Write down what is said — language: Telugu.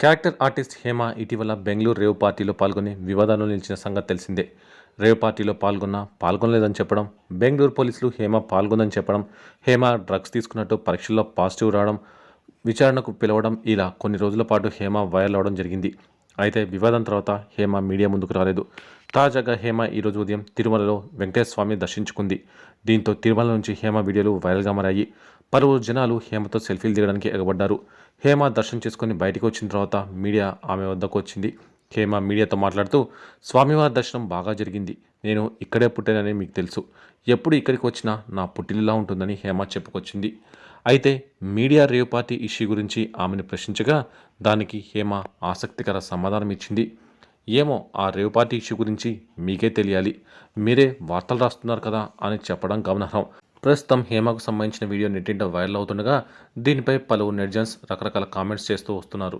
క్యారెక్టర్ ఆర్టిస్ట్ హేమ ఇటీవల బెంగళూరు రేవ్ పార్టీలో పాల్గొని వివాదంలో నిలిచిన సంగతి తెలిసిందే. రేవ్ పార్టీలో పాల్గొనలేదని చెప్పడం, బెంగళూరు పోలీసులు హేమ పాల్గొందని చెప్పడం, హేమ డ్రగ్స్ తీసుకున్నట్టు పరీక్షల్లో పాజిటివ్ రావడం, విచారణకు పిలవడం ఇలా కొన్ని రోజుల పాటు హేమ వైరల్ అవడం జరిగింది. అయితే వివాదం తర్వాత హేమ మీడియా ముందుకు రాలేదు. తాజాగా హేమ ఈరోజు ఉదయం తిరుమలలో వెంకటేశ్వర స్వామిని దర్శించుకుంది. దీంతో తిరుమల నుంచి హేమ వీడియోలు వైరల్గా మారాయి. పలువురు జనాలు హేమతో సెల్ఫీలు దిగడానికి ఎగబడ్డారు. హేమ దర్శనం చేసుకుని బయటికి వచ్చిన తర్వాత మీడియా ఆమె వద్దకు వచ్చింది. హేమ మీడియాతో మాట్లాడుతూ, స్వామివారి దర్శనం బాగా జరిగింది. నేను ఇక్కడే పుట్టానని మీకు తెలుసు. ఎప్పుడు ఇక్కడికి వచ్చినా నా పుట్టిల్లులా ఉంటుందని హేమ చెప్పుకొచ్చింది. అయితే మీడియా రేవ్ పార్టీ ఇష్యూ గురించి ఆమెను ప్రశ్నించగా దానికి హేమ ఆసక్తికర సమాధానం ఇచ్చింది. ఏమో ఆ రేవ్ పార్టీ ఇష్యూ గురించి మీకే తెలియాలి, మీరే వార్తలు రాస్తున్నారు కదా అని చెప్పడం గమనార్హం. ప్రస్తుతం హేమకు సంబంధించిన వీడియో నెట్టింట వైరల్ అవుతుండగా దీనిపై పలువురు నెటిజన్స్ రకరకాల కామెంట్స్ చేస్తూ వస్తున్నారు.